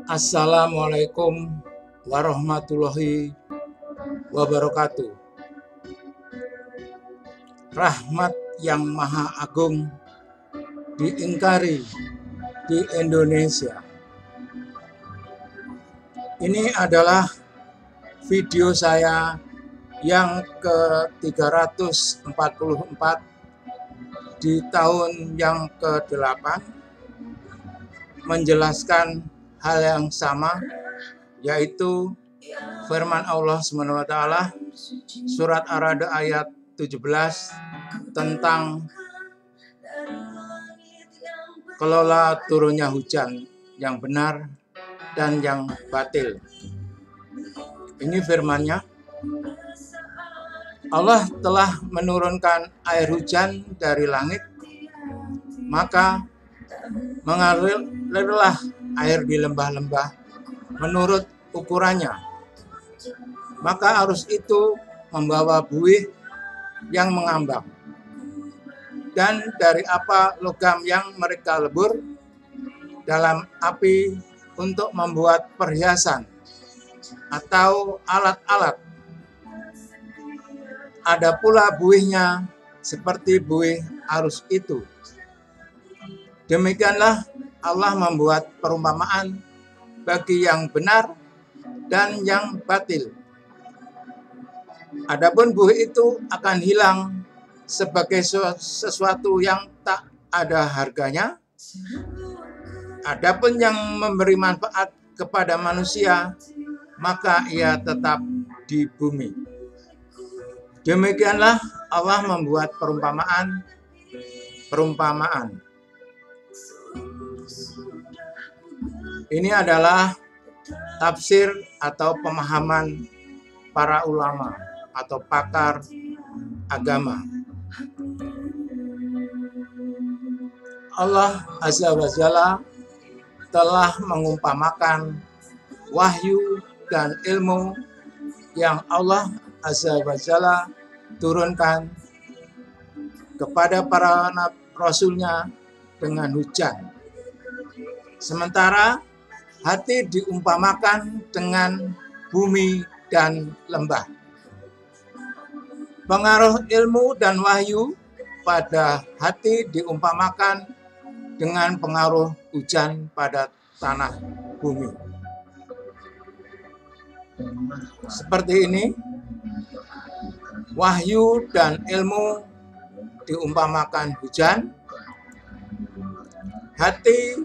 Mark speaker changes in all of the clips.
Speaker 1: Assalamualaikum warahmatullahi wabarakatuh. Rahmat yang Maha Agung diingkari di Indonesia. Ini adalah video saya yang ke-344 di tahun yang ke-8, menjelaskan hal yang sama, yaitu firman Allah SWT surat Ar-Ra'd ayat 17 tentang kelola turunnya hujan yang benar dan yang batil. Ini firman-Nya. Allah telah menurunkan air hujan dari langit, maka mengalirlah air di lembah-lembah menurut ukurannya. Maka arus itu membawa buih yang mengambang. Dan dari apa logam yang mereka lebur dalam api untuk membuat perhiasan atau alat-alat. Ada pula buihnya seperti buih arus itu. Demikianlah Allah membuat perumpamaan bagi yang benar dan yang batil. Adapun buih itu akan hilang sebagai sesuatu yang tak ada harganya. Adapun yang memberi manfaat kepada manusia, maka ia tetap di bumi. Demikianlah Allah membuat perumpamaan. Ini adalah tafsir atau pemahaman para ulama atau pakar agama. Allah Azza wa Jalla telah mengumpamakan wahyu dan ilmu yang Allah Azza wa Jalla turunkan kepada para rasulnya dengan hujan. Sementara hati diumpamakan dengan bumi dan lembah. Pengaruh ilmu dan wahyu pada hati diumpamakan dengan pengaruh hujan pada tanah bumi. Seperti ini, wahyu dan ilmu diumpamakan hujan, hati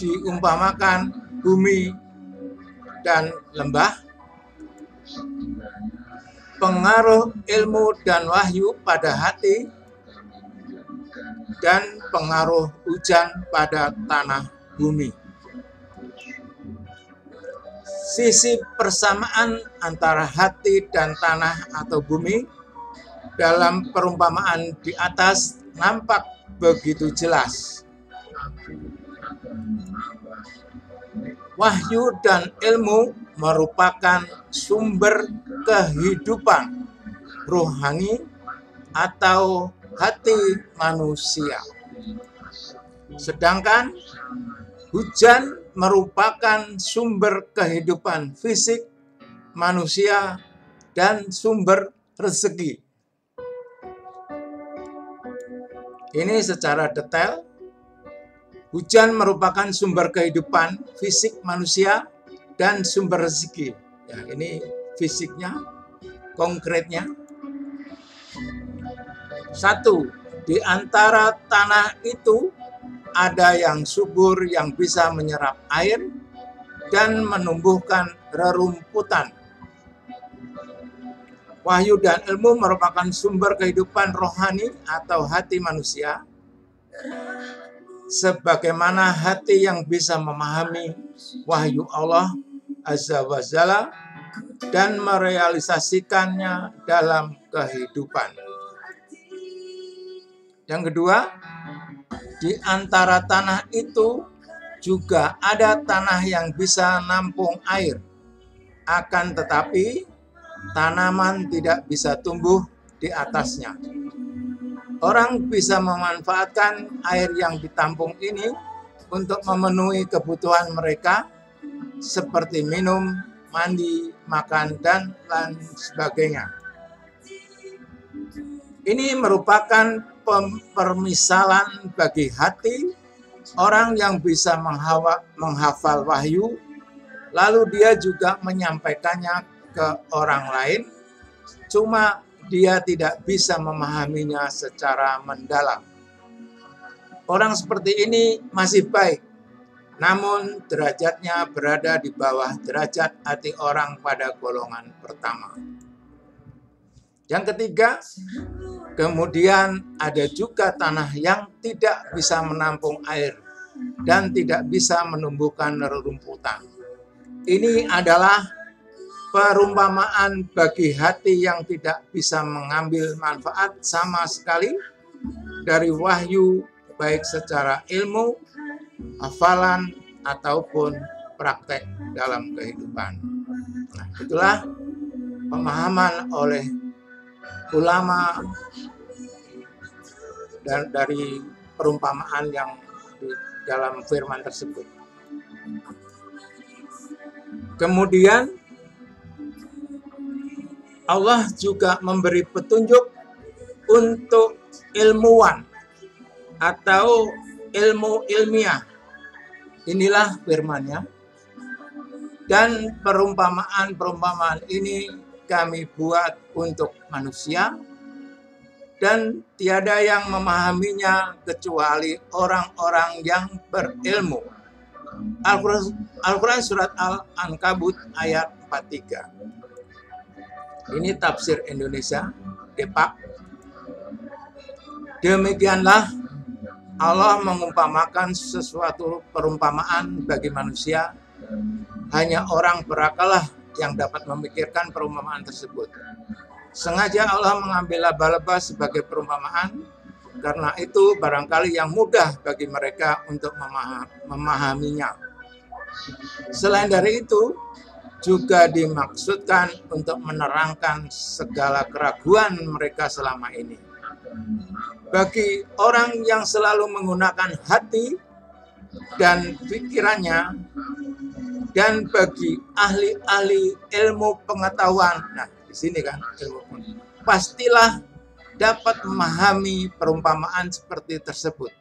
Speaker 1: diumpamakan bumi dan lembah. Pengaruh ilmu dan wahyu pada hati dan pengaruh hujan pada tanah bumi. Sisi persamaan antara hati dan tanah atau bumi dalam perumpamaan di atas nampak begitu jelas. Wahyu dan ilmu merupakan sumber kehidupan rohani atau hati manusia. Sedangkan hujan merupakan sumber kehidupan fisik manusia dan sumber rezeki. Ini secara detail. Hujan merupakan sumber kehidupan fisik manusia dan sumber rezeki. Ya, ini fisiknya, konkretnya. 1. Di antara tanah itu ada yang subur yang bisa menyerap air dan menumbuhkan rerumputan. Wahyu dan ilmu merupakan sumber kehidupan rohani atau hati manusia. Sebagaimana hati yang bisa memahami wahyu Allah Azza wa Jalla dan merealisasikannya dalam kehidupan. Yang kedua, di antara tanah itu juga ada tanah yang bisa nampung air. Akan tetapi, tanaman tidak bisa tumbuh di atasnya. Orang bisa memanfaatkan air yang ditampung ini untuk memenuhi kebutuhan mereka seperti minum, mandi, makan, dan lain sebagainya. Ini merupakan permisalan bagi hati orang yang bisa menghafal wahyu, lalu dia juga menyampaikannya ke orang lain, cuma dia tidak bisa memahaminya secara mendalam. Orang seperti ini masih baik, namun derajatnya berada di bawah derajat hati orang pada golongan pertama. Yang ketiga, kemudian ada juga tanah yang tidak bisa menampung air dan tidak bisa menumbuhkan rerumputan. Ini adalah perumpamaan bagi hati yang tidak bisa mengambil manfaat sama sekali dari wahyu, baik secara ilmu, hafalan, ataupun praktek dalam kehidupan. Nah, itulah pemahaman oleh ulama dan dari perumpamaan yang di dalam firman tersebut. Kemudian Allah juga memberi petunjuk untuk ilmuwan atau ilmu ilmiah. Inilah firman-Nya. Dan perumpamaan-perumpamaan ini kami buat untuk manusia, dan tiada yang memahaminya kecuali orang-orang yang berilmu. Al-Quran surat Al-Ankabut ayat 43. Ini tafsir Indonesia, Depak. Demikianlah Allah mengumpamakan sesuatu perumpamaan bagi manusia. Hanya orang berakallah yang dapat memikirkan perumpamaan tersebut. Sengaja Allah mengambil laba-laba sebagai perumpamaan, karena itu barangkali yang mudah bagi mereka untuk memahaminya. Selain dari itu, juga dimaksudkan untuk menerangkan segala keraguan mereka selama ini. Bagi orang yang selalu menggunakan hati dan pikirannya, dan bagi ahli-ahli ilmu pengetahuan, nah di sini kan ilmu pengetahuan, pastilah dapat memahami perumpamaan seperti tersebut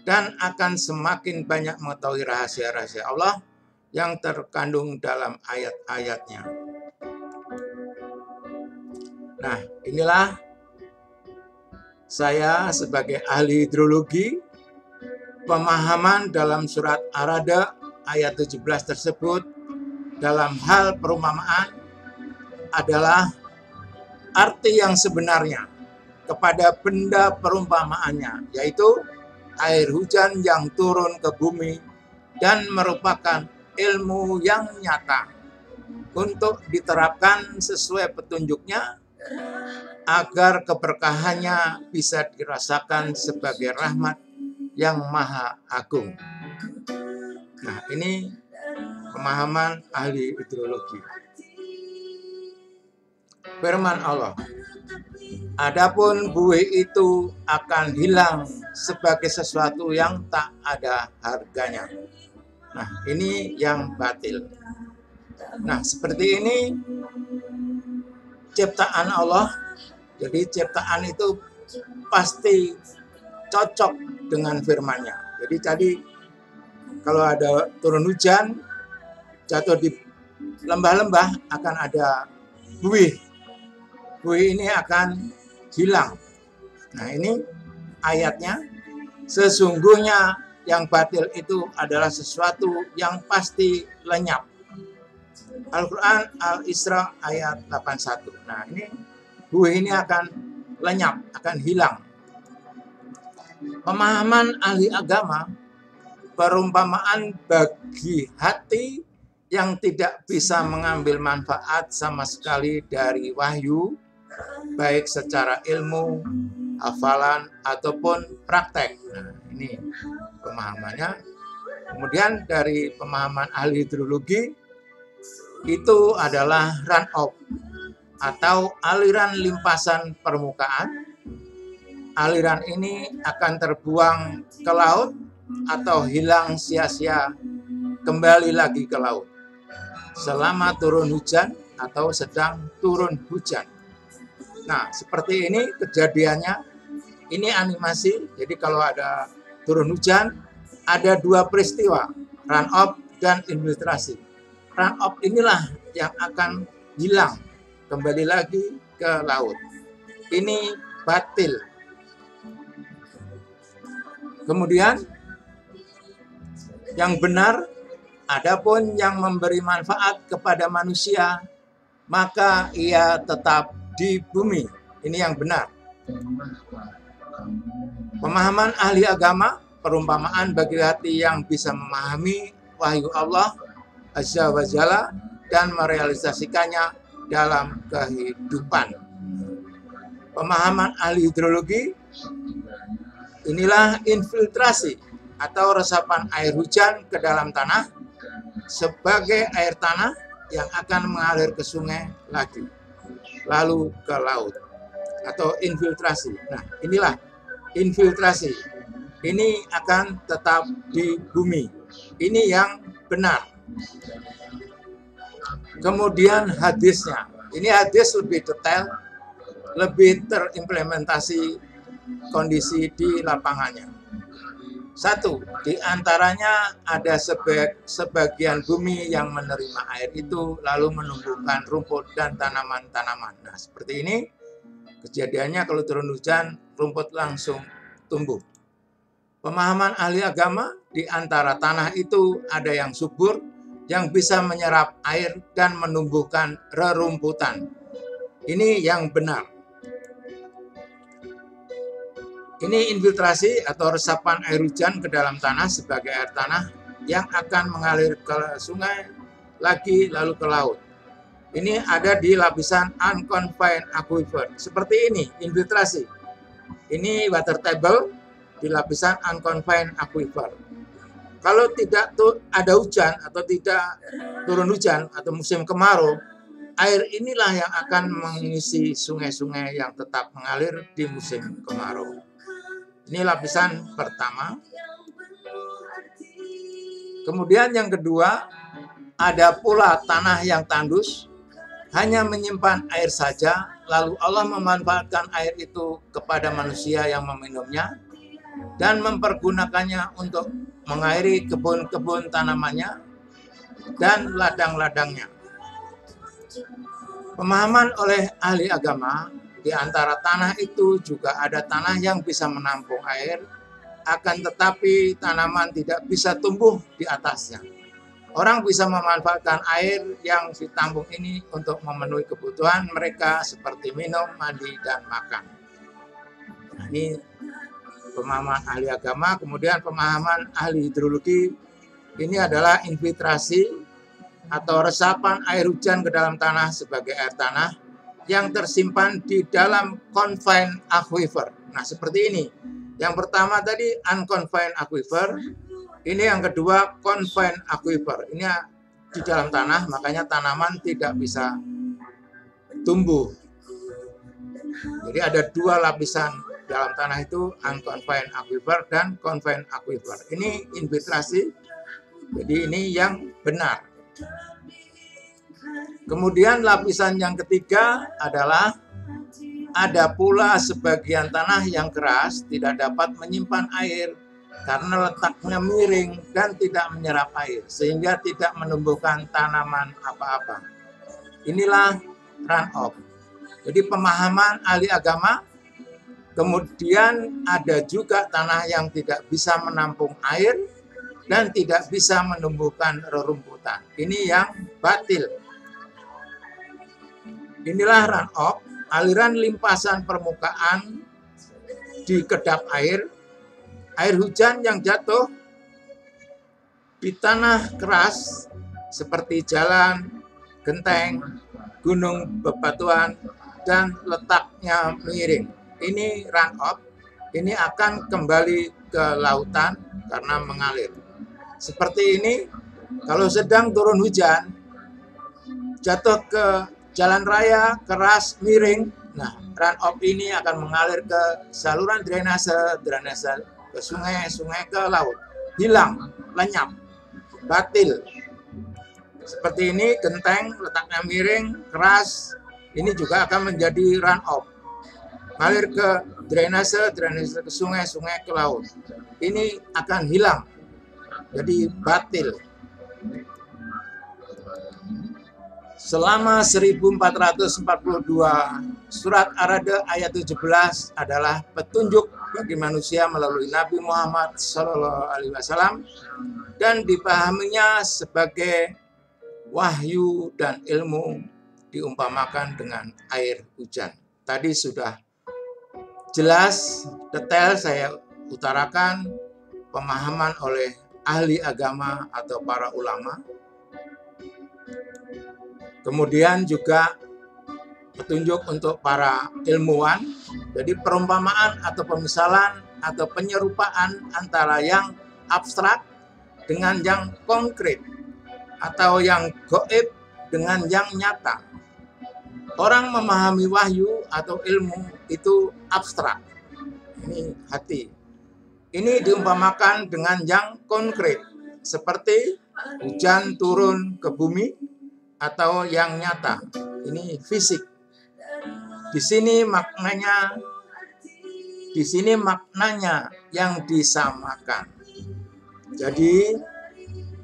Speaker 1: dan akan semakin banyak mengetahui rahasia-rahasia Allah yang terkandung dalam ayat-ayatnya. Nah, inilah saya sebagai ahli hidrologi, pemahaman dalam surat Ar-Ra'd ayat 17 tersebut dalam hal perumpamaan adalah arti yang sebenarnya kepada benda perumpamaannya, yaitu air hujan yang turun ke bumi dan merupakan ilmu yang nyata untuk diterapkan sesuai petunjuknya agar keberkahannya bisa dirasakan sebagai rahmat yang maha agung. Nah, ini pemahaman ahli hidrologi. Firman Allah, adapun buih itu akan hilang sebagai sesuatu yang tak ada harganya. Nah, ini yang batil. Nah, seperti ini ciptaan Allah. Jadi ciptaan itu pasti cocok dengan firman-Nya. Jadi tadi kalau ada turun hujan, jatuh di lembah-lembah akan ada buih. Buih ini akan hilang. Nah, ini ayatnya. Sesungguhnya yang batil itu adalah sesuatu yang pasti lenyap. Al-Quran Al-Isra ayat 81. Nah, ini buih ini akan lenyap, akan hilang. Pemahaman ahli agama, perumpamaan bagi hati yang tidak bisa mengambil manfaat sama sekali dari wahyu, baik secara ilmu, hafalan, ataupun praktek. Nah, ini pemahamannya. Kemudian dari pemahaman ahli hidrologi, itu adalah run-off atau aliran limpasan permukaan. Aliran ini akan terbuang ke laut atau hilang sia-sia kembali lagi ke laut. selama turun hujan atau sedang turun hujan. Nah, seperti ini kejadiannya. Ini animasi, jadi kalau ada turun hujan, ada dua peristiwa, run off dan infiltrasi. Run off inilah yang akan hilang, kembali lagi ke laut. Ini batil. Kemudian, yang benar, adapun yang memberi manfaat kepada manusia, maka ia tetap di bumi. Ini yang benar. Pemahaman ahli agama, perumpamaan bagi hati yang bisa memahami wahyu Allah Azza wa Jalla dan merealisasikannya dalam kehidupan. Pemahaman ahli hidrologi, inilah infiltrasi atau resapan air hujan ke dalam tanah sebagai air tanah yang akan mengalir ke sungai lagi, lalu ke laut, atau infiltrasi. Nah, inilah infiltrasi. Ini akan tetap di bumi. Ini yang benar. Kemudian hadisnya. Ini hadis lebih detail, lebih terimplementasi kondisi di lapangannya. Satu, di antaranya ada sebagian bumi yang menerima air itu lalu menumbuhkan rumput dan tanaman-tanaman. Nah, seperti ini kejadiannya kalau turun hujan, rumput langsung tumbuh. Pemahaman ahli agama, di antara tanah itu ada yang subur, yang bisa menyerap air dan menumbuhkan rerumputan. Ini yang benar. Ini infiltrasi atau resapan air hujan ke dalam tanah sebagai air tanah yang akan mengalir ke sungai, lagi lalu ke laut. Ini ada di lapisan unconfined aquifer. Seperti ini, infiltrasi. Ini water table di lapisan unconfined aquifer. Kalau tidak ada hujan atau tidak turun hujan atau musim kemarau, air inilah yang akan mengisi sungai-sungai yang tetap mengalir di musim kemarau. Ini lapisan pertama. Kemudian yang kedua, ada pula tanah yang tandus, hanya menyimpan air saja, lalu Allah memanfaatkan air itu kepada manusia yang meminumnya dan mempergunakannya untuk mengairi kebun-kebun tanamannya dan ladang-ladangnya. Pemahaman oleh ahli agama, di antara tanah itu juga ada tanah yang bisa menampung air, akan tetapi tanaman tidak bisa tumbuh di atasnya. Orang bisa memanfaatkan air yang ditampung ini untuk memenuhi kebutuhan mereka seperti minum, mandi, dan makan. Nah, ini pemahaman ahli agama. Kemudian pemahaman ahli hidrologi, ini adalah infiltrasi atau resapan air hujan ke dalam tanah sebagai air tanah yang tersimpan di dalam confined aquifer. Nah, seperti ini. Yang pertama tadi unconfined aquifer. Ini yang kedua confined aquifer. Ini di dalam tanah, makanya tanaman tidak bisa tumbuh. Jadi ada dua lapisan dalam tanah itu, unconfined aquifer dan confined aquifer. Ini infiltrasi. Jadi ini yang benar. Kemudian lapisan yang ketiga adalah ada pula sebagian tanah yang keras tidak dapat menyimpan air karena letaknya miring dan tidak menyerap air, sehingga tidak menumbuhkan tanaman apa-apa. Inilah run off. Jadi pemahaman ahli agama. Kemudian ada juga tanah yang tidak bisa menampung air dan tidak bisa menumbuhkan rerumputan. Ini yang batil. Inilah run off, aliran limpasan permukaan di kedap air hujan yang jatuh di tanah keras seperti jalan, genteng, gunung bebatuan, dan letaknya miring. Ini run off, ini akan kembali ke lautan karena mengalir. Seperti ini, kalau sedang turun hujan, jatuh ke jalan raya, keras, miring, nah run off ini akan mengalir ke saluran drainase ke sungai ke laut, hilang, lenyap, batil. Seperti ini, genteng, letaknya miring, keras, ini juga akan menjadi run off. Ngalir ke drainase ke sungai, sungai ke laut. Ini akan hilang, jadi batil. Selama 1442, surat Ar-Ra'd ayat 17 adalah petunjuk bagi manusia melalui Nabi Muhammad SAW dan dipahaminya sebagai wahyu dan ilmu, diumpamakan dengan air hujan. Tadi sudah jelas, detail saya utarakan pemahaman oleh ahli agama atau para ulama. Kemudian juga petunjuk untuk para ilmuwan. Jadi perumpamaan atau pemisalan atau penyerupaan antara yang abstrak dengan yang konkret atau yang gaib dengan yang nyata. Orang memahami wahyu atau ilmu itu abstrak. Ini hati. Ini diumpamakan dengan yang konkret, seperti hujan turun ke bumi atau yang nyata. Ini fisik. Di sini maknanya yang disamakan. Jadi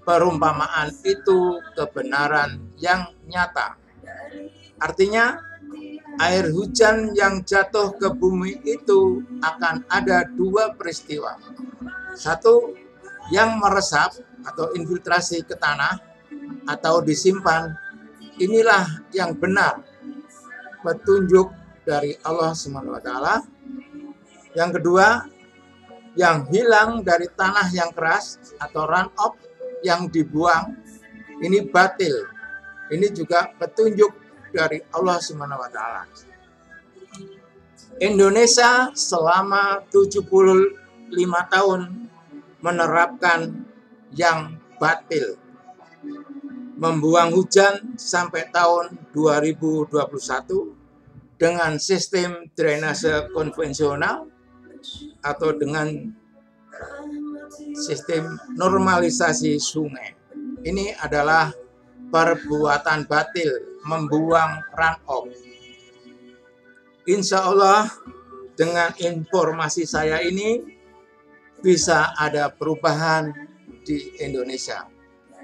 Speaker 1: perumpamaan itu kebenaran yang nyata. Artinya air hujan yang jatuh ke bumi itu akan ada dua peristiwa. Satu, yang meresap atau infiltrasi ke tanah atau disimpan. Inilah yang benar, petunjuk dari Allah SWT. Yang kedua, yang hilang dari tanah yang keras atau run off yang dibuang, ini batil. Ini juga petunjuk dari Allah SWT. Indonesia selama 75 tahun menerapkan yang batil. Membuang hujan sampai tahun 2021 dengan sistem drainase konvensional atau dengan sistem normalisasi sungai. Ini adalah perbuatan batil, membuang run off. Insya Allah dengan informasi saya ini bisa ada perubahan di Indonesia.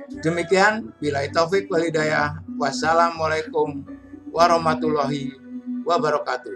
Speaker 1: Demikian, billahi taufik wal hidayah. Wassalamualaikum warahmatullahi wabarakatuh.